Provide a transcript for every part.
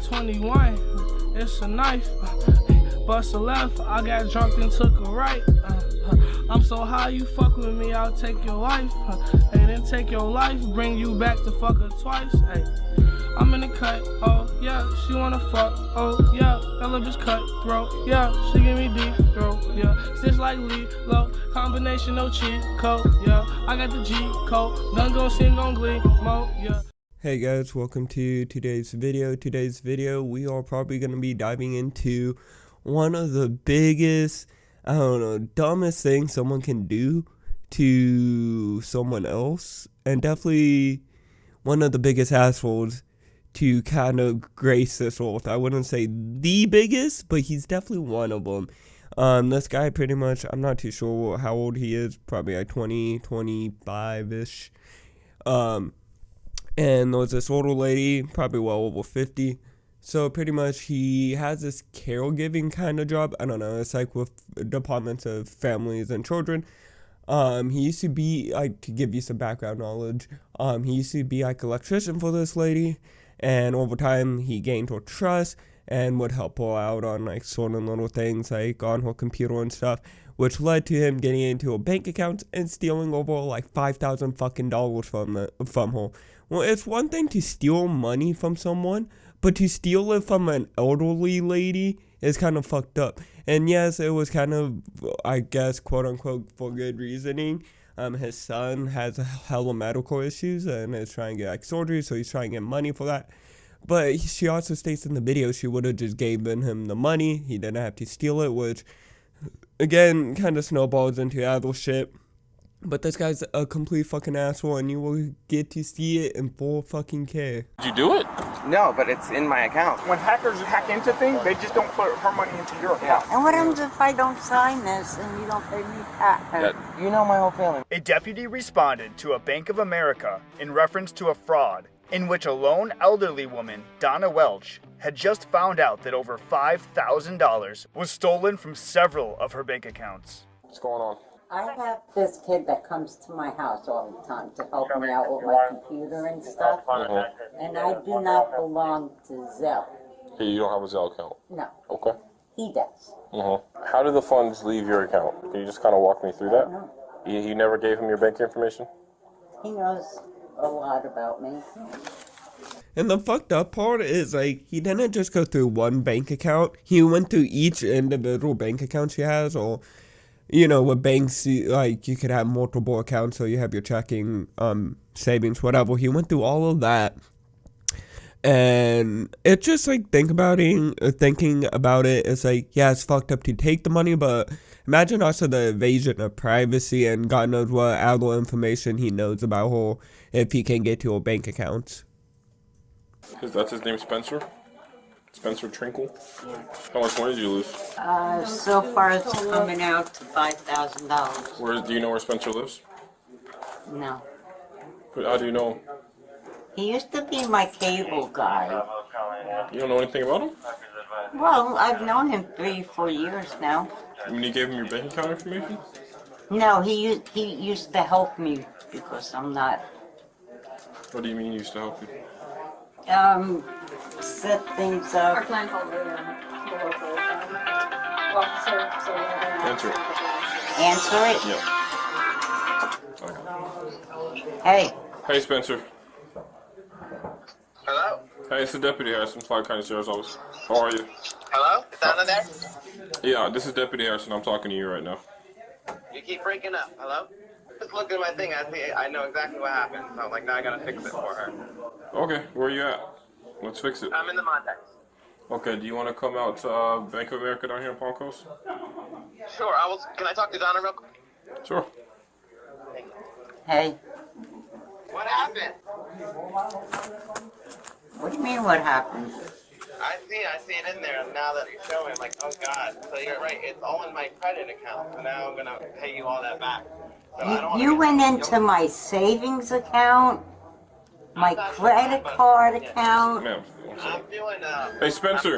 21, it's a knife. Bust a left, I got drunk and took a right. I'm so high, you fuck with me, I'll take your life. And then take your life, bring you back to fuck her twice. Hey, I'm in the cut, oh yeah, she wanna fuck, oh yeah, that little bitch cutthroat, yeah, she give me deep throat, yeah, stitch like low, combination no cheat code, yeah, I got the G code, none gon' sing on glee mode, yeah. Hey guys, welcome to today's video. Today's video, we are probably going to be diving into one of the biggest, I don't know, dumbest things someone can do to someone else, and definitely one of the biggest assholes to kind of grace this earth. I wouldn't say the biggest, but he's definitely one of them. This guy pretty much, I'm not too sure how old he is, probably like 20, 25-ish. And there was this older lady, probably well over 50. So pretty much he has this caregiving kind of job. I don't know, it's like with departments of families and children. He used to be, like, to give you some background knowledge, he used to be like electrician for this lady. And over time he gained her trust and would help her out on like certain little things like on her computer and stuff, which led to him getting into her bank accounts and stealing over like $5,000 fucking dollars from her. Well, it's one thing to steal money from someone, but to steal it from an elderly lady is kind of fucked up. And yes, it was kind of, I guess, quote unquote, for good reasoning. His son has hella medical issues and is trying to get like surgery, so he's trying to get money for that. But she also states in the video she would have just given him the money. He didn't have to steal it, which, again, kind of snowballs into other shit. But this guy's a complete fucking asshole, and you will get to see it in full fucking care. Did you do it? No, but it's in my account. When hackers hack into things, they just don't put her money into your account. And what happens if I don't sign this and you don't pay me back? You know my whole family. A deputy responded to a Bank of America in reference to a fraud in which a lone elderly woman, Donna Welch, had just found out that over $5,000 was stolen from several of her bank accounts. What's going on? I have this kid that comes to my house all the time to help me out with my computer and stuff. And I do not belong to Zelle. Hey, you don't have a Zelle account? No. Okay. He does. How did the funds leave your account? Can you just kind of walk me through that? No. You never gave him your bank information? He knows a lot about me. And the fucked up part is, like, he didn't just go through one bank account. He went through each individual bank account she has, or, you know, with banks, like, you could have multiple accounts, so you have your checking, savings, whatever. He went through all of that. And it's just, like, thinking about it, it's like, yeah, it's fucked up to take the money, but imagine also the invasion of privacy and God knows what other information he knows about her if he can get to her bank accounts. That's his name, Spencer? Spencer Trinkle? Yeah. How much money did you lose? So far it's coming out to $5,000. Do you know where Spencer lives? No. How do you know him? He used to be my cable guy. You don't know anything about him? Well, I've known him 3-4 years now. I mean, you gave him your bank account information? No, he used to help me because I'm not. What do you mean he used to help you? Set things up. Our client called the local officer, so we have Answer it. Answer it? Yeah. Okay. Hey. Hey, Spencer. Hello? Hey, it's the deputy Harrison, Clark County Sheriff's Office. How are you? Hello? Is Donna there? Yeah, this is Deputy Harrison. I'm talking to you right now. You keep breaking up. Hello? Just look at my thing. I know exactly what happened. So I'm like, now I gotta fix it for her. Okay, where are you at? Let's fix it. I'm in the Montex. Okay, do you want to come out to Bank of America down here in Palm Coast? Sure. Can I talk to Donna real quick? Sure. Hey. What happened? What do you mean what happened? I see it in there. And now that you're showing, like, oh God. So you're right. It's all in my credit account. So now I'm gonna pay you all that back. So You went into my savings account, my credit card account. Ma'am. I'm doing Hey, Spencer.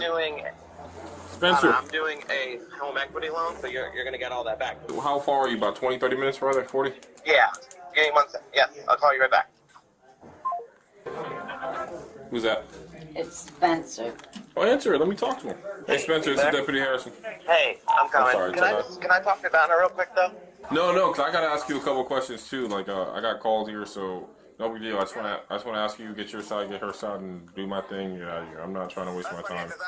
Spencer. I'm doing a home equity loan, so you're gonna get all that back. How far are you? About 20, 30 minutes rather? 40? Yeah. Give me 1 second. Yes, I'll call you right back. Who's that? It's Spencer. Oh, answer it. Let me talk to him. Hey, Spencer, it's Deputy Harrison. Hey, I'm coming. sorry, Can I talk to Donna real quick though? No, because I gotta ask you a couple questions too. Like, I got called here, so no big deal. I just wanna ask you, get your side, get her side, and do my thing. Yeah, I'm not trying to waste my time. Because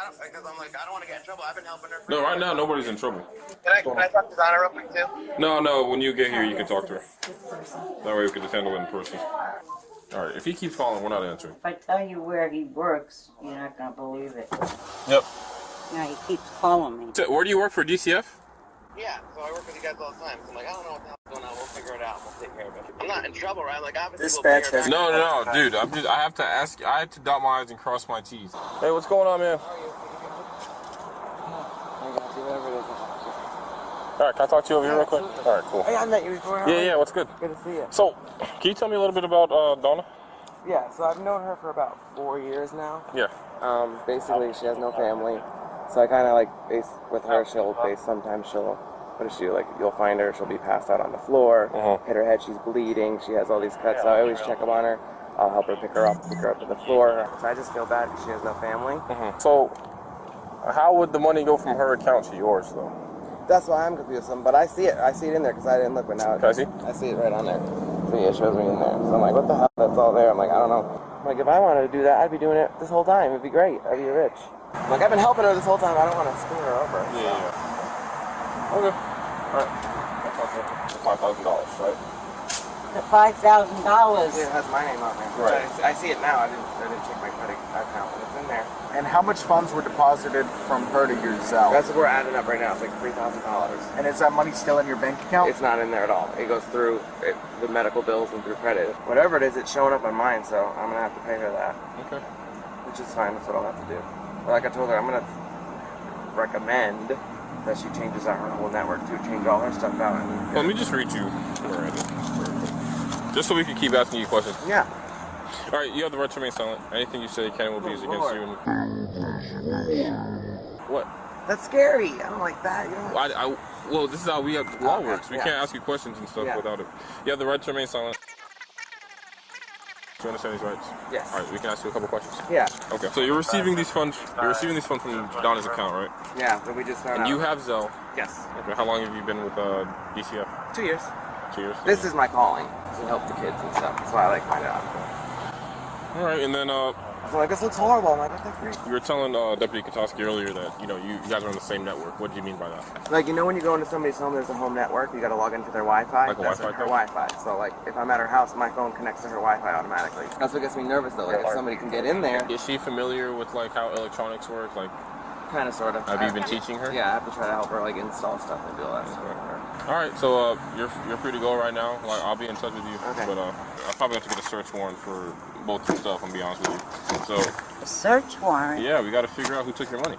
I'm like, I don't want to get in trouble. I've been helping her. No, right now nobody's in trouble. Can I talk to Donna real quick too? No. When you get here, you can talk to her. That way we can just handle it in person. All right. If he keeps calling, we're not answering. If I tell you where he works, you're not gonna believe it. Yep. You know, he keeps calling me. So, where do you work for, DCF? Yeah, so I work with you guys all the time. So I'm like, I don't know what the hell's going on. We'll figure it out. We'll take care of it. I'm not in trouble, right? Like, obviously we'll figure it out. No, dude. I have to ask. I have to dot my I's and cross my T's. Hey, what's going on, man? All right, can I talk to you over here real quick? All right, cool. Hey, I met you before. Yeah, what's good? Good to see you. So, can you tell me a little bit about Donna? Yeah, so I've known her for about 4 years now. Yeah. Basically, she has no family. So I kind of like, with her, sometimes she'll, what is she, like, you'll find her, she'll be passed out on the floor, hit her head, she's bleeding, she has all these cuts, so I always check up on her. I'll help her pick her up to the floor. So I just feel bad because she has no family. So, how would the money go from her account to yours, though? That's why I'm confused. But I see it in there because I didn't look, but now Can I see? I see it right on there. So yeah, it shows me in there. So I'm like, what the hell? That's all there. I'm like, I don't know. I'm like, if I wanted to do that, I'd be doing it this whole time. It'd be great. I'd be rich. I'm like, I've been helping her this whole time. I don't want to screw her over. Yeah. Okay. All right. That's okay. $5,000, right? The $5,000. It has my name on there. Right. I see it now. I didn't check my credit account, but it's in there. And how much funds were deposited from her to yourself? That's what we're adding up right now. It's like $3,000. And is that money still in your bank account? It's not in there at all. It goes through the medical bills and through credit. Whatever it is, it's showing up on mine, so I'm gonna have to pay her that. Okay. Which is fine. That's what I'll have to do. But like I told her, I'm gonna recommend that she changes out her whole network to change all her stuff out. And Let me just read you where it is. Just so we can keep asking you questions. yeah. All right, you have the right to remain silent. Anything you say can will be used against you. What? That's scary. I don't like that. You know? Well, this is how we have law works. We yeah. can't ask you questions and stuff without it. You have the right to remain silent. Do you understand these rights? Yes. All right, we can ask you a couple questions. Yeah. Okay. So you're receiving these funds. You're receiving these funds from Donna's account, right? Yeah, but we just found And out. you have Zelle. Yes. Okay. How long have you been with DCF? 2 years. 2 years. This is my calling to help the kids and stuff. That's why I like find out. All right, and then So like, this looks horrible. I'm like, what the freak? you were telling Deputy Katoski earlier that you guys are on the same network. What do you mean by that? Like, when you go into somebody's home, there's a home network. You got to log into their Wi-Fi. Like a That's Wi-Fi her Wi-Fi. So like, if I'm at her house, my phone connects to her Wi-Fi automatically. That's what gets me nervous though. Like, if somebody can get in there. Is she familiar with like how electronics work? Like, Kind of, sort of. have you been teaching her? Yeah, I have to try to help her like install stuff and do all that stuff. All right, so you're free to go right now. Like, I'll be in touch with you. Okay. But I'll probably have to get a search warrant for both your stuff. I'm be honest with you. So A search warrant. yeah, we got to figure out who took your money.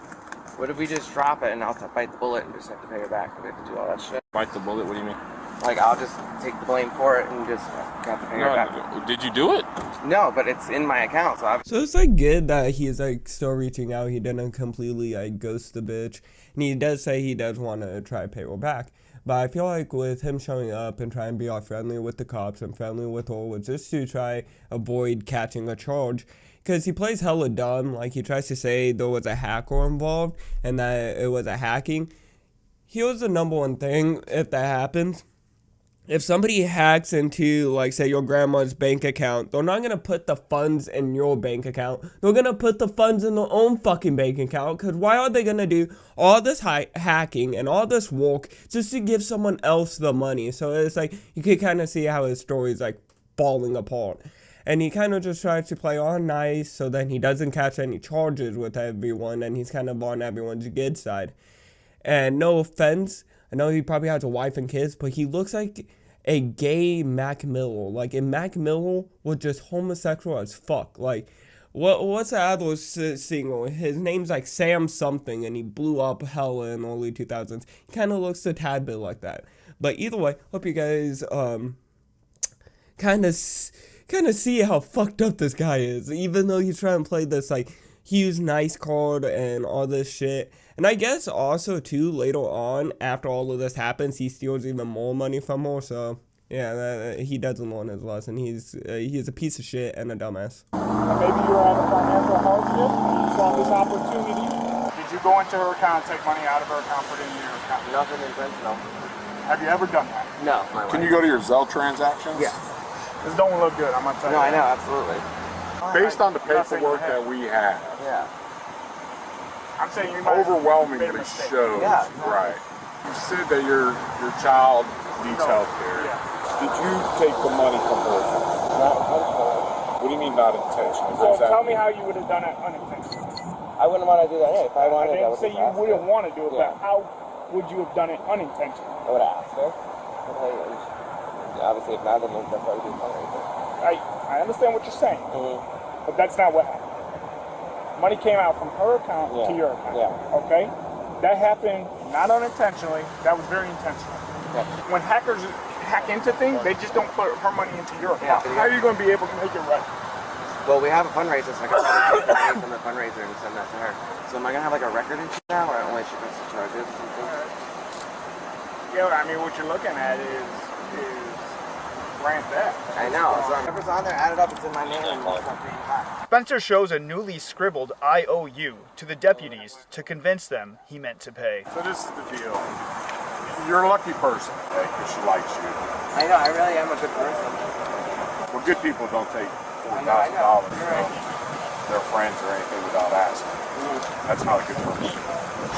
What if we just drop it and I'll bite the bullet and just have to pay her back? We have to do all that shit. Bite the bullet. What do you mean? Like, I'll just take the blame for it and just have to pay her back. Did you do it? No, but it's in my account, so I've... So it's like good that he's like still reaching out. He didn't completely like ghost the bitch. And he does say he does want to try to pay her back. But I feel like with him showing up and trying to be all friendly with the cops and friendly with all, was just to try avoid catching a charge. Because he plays hella dumb. Like, he tries to say there was a hacker involved and that it was a hacking. Here's the number one thing if that happens. If somebody hacks into, like, say, your grandma's bank account, they're not going to put the funds in your bank account. They're going to put the funds in their own fucking bank account. Because why are they going to do all this hacking and all this work just to give someone else the money? So it's like, you can kind of see how his story is, like, falling apart. And he kind of just tries to play all nice so then he doesn't catch any charges with everyone. And he's kind of on everyone's good side. And no offense, I know he probably has a wife and kids, but he looks like a gay Mac Miller. Like, if Mac Miller was just homosexual as fuck. Like, what's the other single? His name's like Sam something, and he blew up hella in early 2000s. He kind of looks a tad bit like that. But either way, hope you guys kind of see how fucked up this guy is. Even though he's trying to play this like huge nice card and all this shit. And I guess also too later on, after all of this happens, he steals even more money from her. So Yeah, he doesn't learn his lesson. He's a piece of shit and a dumbass. Maybe you were having financial hardship and you saw this opportunity. Did you go into her account and take money out of her account, put it into your account? Nothing intentional. Have you ever done that? No. Can you go to your Zelle transactions? Yeah. This don't look good, I'm gonna tell you. No, I know, absolutely. Based on the paperwork that we have, Yeah. I'm saying you might overwhelmingly have made a mistake. shows, Yeah. right. You said that your child needs health care. Yeah. Did you take the money from her? What do you mean not intentionally? So tell me how you would have done it unintentionally. I wouldn't want to do that. If I I wanted, didn't say you wouldn't want to do it, Yeah. but how would you have done it unintentionally? I would have asked her. Obviously, if not, then that's why we do fundraising. I understand what you're saying, but that's not what happened. Money came out from her account to your account. Yeah. Okay? That happened not unintentionally, that was very intentional. Okay. When hackers hack into things, they just don't put her money into your account. Yeah. How are you going to be able to make it right? Well, we have a fundraiser, so I can take the money from the fundraiser and send that to her. So am I going to have like a record and shit now, or only she puts the charges or something? Yeah, I mean, what you're looking at is grant that. I know. So whatever's on there, add it up, it's in my name, and it's not paying back. Spencer shows a newly scribbled IOU to the deputies to convince them he meant to pay. So this is the deal. You're a lucky person, okay, because she likes you. I know, I really am a good person. Well, good people don't take $4,000 know. from their friends or anything without asking. That's not a good person.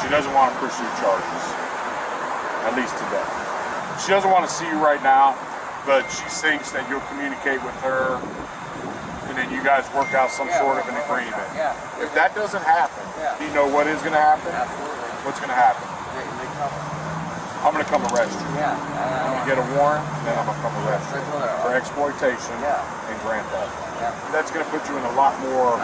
She doesn't want to pursue charges, at least today. She doesn't want to see you right now, but she thinks that you'll communicate with her and then you guys work out some sort of an agreement. Yeah. If that doesn't happen, do you know what is going to happen? Absolutely. What's going to happen? Big trouble. I'm going to come arrest you. Yeah. I'm going to get a warrant, and then I'm going to come arrest you for exploitation and grand theft. Yeah. That's going to put you in a lot more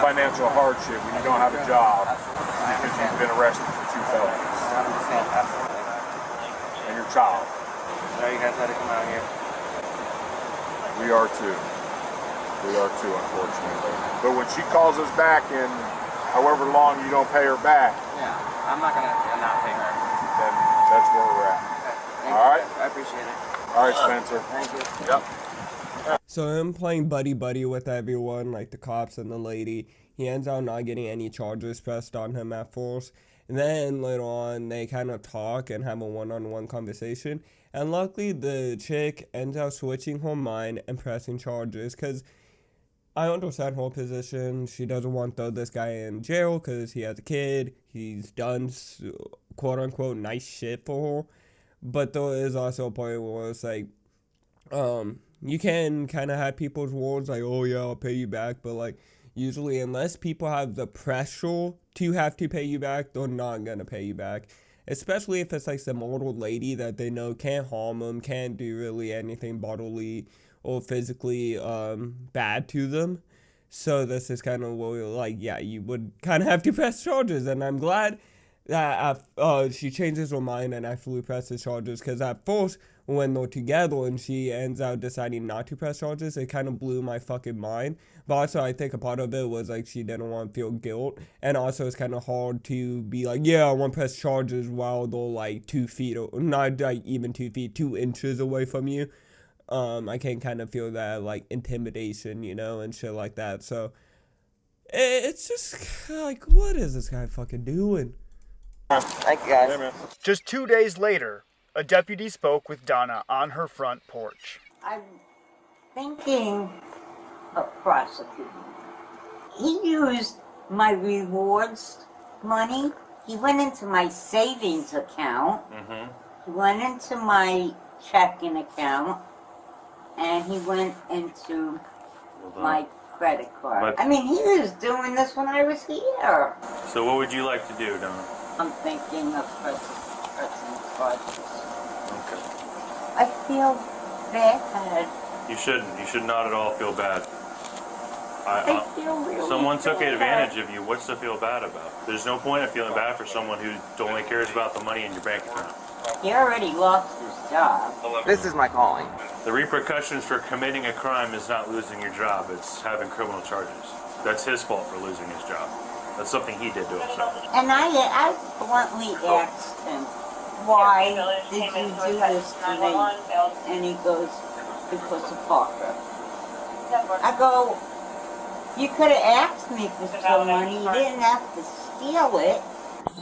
financial hardship when you don't have a job because you've been arrested for 2 felonies. 100%, absolutely. And your child. So you guys had to come out here. We are too. We are too, unfortunately. But when she calls us back in however long you don't pay her back, I'm not gonna not pay her. then that's where we're at. Okay. All right? I appreciate it. All right, Spencer. Thank you. Yep. So him playing buddy-buddy with everyone, like the cops and the lady, he ends up not getting any charges pressed on him at first. And then later on, they kind of talk and have a one-on-one conversation. And luckily, the chick ends up switching her mind and pressing charges. Because I understand her position. She doesn't want to throw this guy in jail because he has a kid. He's done quote-unquote nice shit for her. But there is also a point where it's like, you can kind of have people's words like, oh yeah, I'll pay you back, but like usually unless people have the pressure to have to pay you back, they're not gonna pay you back. Especially if it's like some older lady that they know can't harm them, can't do really anything bodily or physically bad to them. So this is kind of where like, yeah, you would kind of have to press charges, and I'm glad that she changes her mind and actually presses charges, because at first when they're together and she ends up deciding not to press charges, it kind of blew my fucking mind. But also I think a part of it was like she didn't want to feel guilt, and also it's kind of hard to be like, yeah, I want to press charges while they're like 2 feet, or not like even 2 feet, 2 inches away from you. I can kind of feel that like intimidation, you know, and shit like that. So it's just like, what is this guy fucking doing? Thank you, guys. Yeah, man. Just 2 days later, a deputy spoke with Donna on her front porch. I'm thinking of prosecuting. He used my rewards money. He went into my savings account. He went into my checking account. And he went into my credit card. I mean, he was doing this when I was here. So what would you like to do, Donna? I'm thinking of pressing charges. Okay. I feel bad. You shouldn't. You should not at all feel bad. I feel really Someone took bad. advantage of you. What's to feel bad about? There's no point in feeling bad for someone who only cares about the money in your bank account. He already lost his job. This is my calling. The repercussions for committing a crime is not losing your job. It's having criminal charges. That's his fault for losing his job. That's something he did to himself. And I bluntly asked him, why did you do this to me? And he goes, because of Parker. I go, you could have asked me for some money. You didn't have to steal it.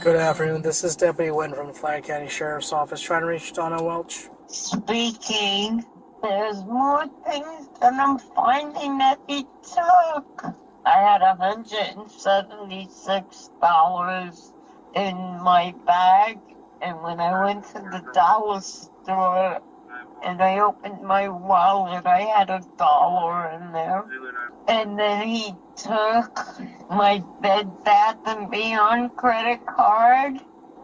Good afternoon. This is Deputy Wynn from the Flagler County Sheriff's Office trying to reach Donna Welch. Speaking. There's more things than I'm finding that he took. I had $176 in my bag, and when I went to the dollar store and I opened my wallet, I had $1 in there. And then he took my Bed Bath & Beyond credit card,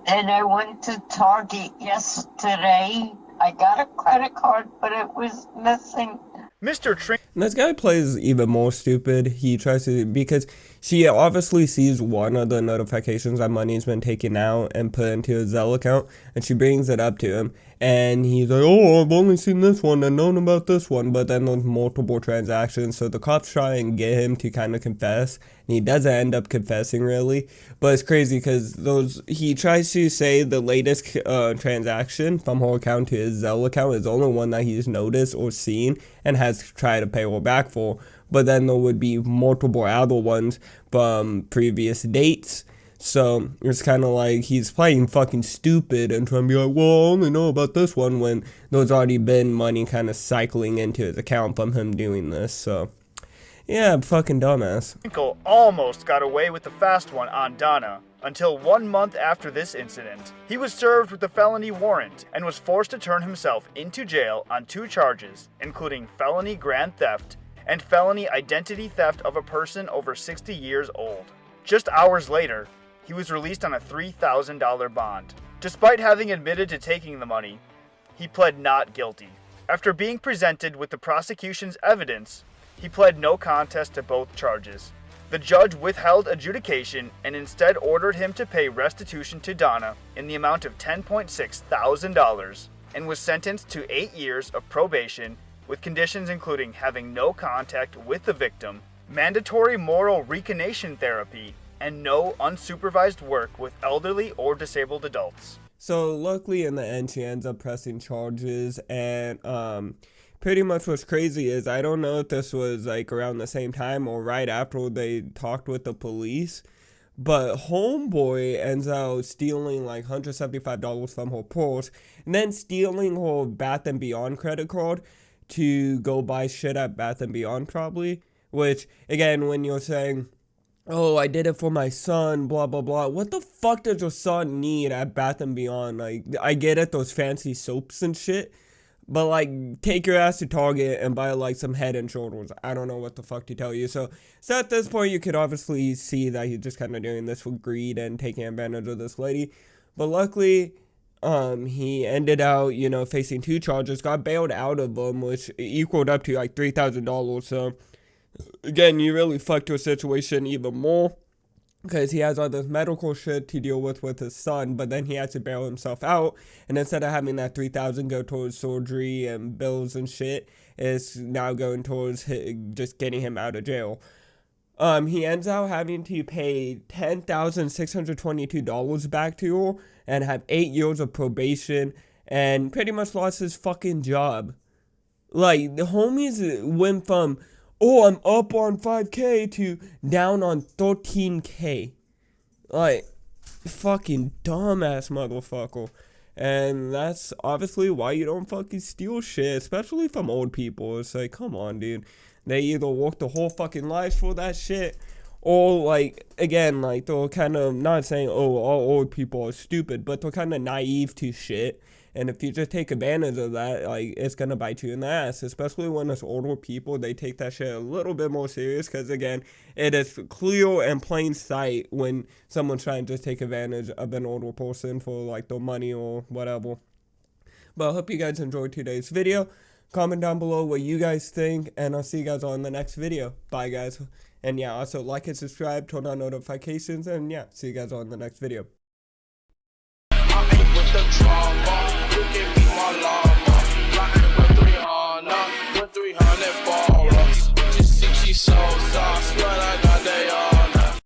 and I went to Target yesterday. I got a credit card, but it was missing. Mr. Trink. And this guy plays even more stupid. He tries to, because she obviously sees one of the notifications that money's been taken out and put into his Zelle account, and she brings it up to him, and he's like, oh, I've only seen this one and known about this one, but then there's multiple transactions, so the cops try and get him to kind of confess, and he doesn't end up confessing really, but it's crazy because he tries to say the latest transaction from her account to his Zelle account is the only one that he's noticed or seen and has tried to pay her back for, but then there would be multiple other ones from previous dates. So it's kind of like he's playing fucking stupid and trying to be like, well, I only know about this one, when there's already been money kind of cycling into his account from him doing this. So yeah, fucking dumbass. Twinkle almost got away with the fast one on Donna until 1 month after this incident. He was served with a felony warrant and was forced to turn himself into jail on 2 charges, including felony grand theft and felony identity theft of a person over 60 years old. Just hours later, he was released on a $3,000 bond. Despite having admitted to taking the money, he pled not guilty. After being presented with the prosecution's evidence, he pled no contest to both charges. The judge withheld adjudication and instead ordered him to pay restitution to Donna in the amount of $10.6 thousand and was sentenced to 8 years of probation with conditions including having no contact with the victim, mandatory moral reconation therapy, and no unsupervised work with elderly or disabled adults. So luckily in the end she ends up pressing charges, and pretty much what's crazy is I don't know if this was like around the same time or right after they talked with the police, but homeboy ends up stealing like $175 from her purse and then stealing her Bath & Beyond credit card to go buy shit at Bath & Beyond probably, which again, when you're saying, oh, I did it for my son, blah, blah, blah. What the fuck does your son need at Bath & Beyond? Like, I get it, those fancy soaps and shit. But, like, take your ass to Target and buy, like, some Head and Shoulders. I don't know what the fuck to tell you. So at this point, you could obviously see that he's just kind of doing this for greed and taking advantage of this lady. But luckily, he ended out, you know, facing 2 charges, got bailed out of them, which equaled up to, like, $3,000. So again, you really fucked your situation even more because he has all this medical shit to deal with his son, but then he had to bail himself out, and instead of having that $3,000 go towards surgery and bills and shit, it's now going towards just getting him out of jail. He ends out having to pay $10,622 back to her and have 8 years of probation and pretty much lost his fucking job. Like, the homies went from, oh, I'm up on 5K to down on 13K. Like, fucking dumbass motherfucker. And that's obviously why you don't fucking steal shit, especially from old people. It's like, come on, dude. They either work the whole fucking lives for that shit, or, like, again, like, they're kind of, not saying, oh, all old people are stupid, but they're kind of naive to shit. And if you just take advantage of that, like, it's gonna bite you in the ass. Especially when it's older people, they take that shit a little bit more serious. Because, again, it is clear and plain sight when someone's trying to just take advantage of an older person for, like, their money or whatever. But I hope you guys enjoyed today's video. Comment down below what you guys think. And I'll see you guys on the next video. Bye, guys. And, yeah, also like and subscribe, turn on notifications. And, yeah, see you guys on the next video.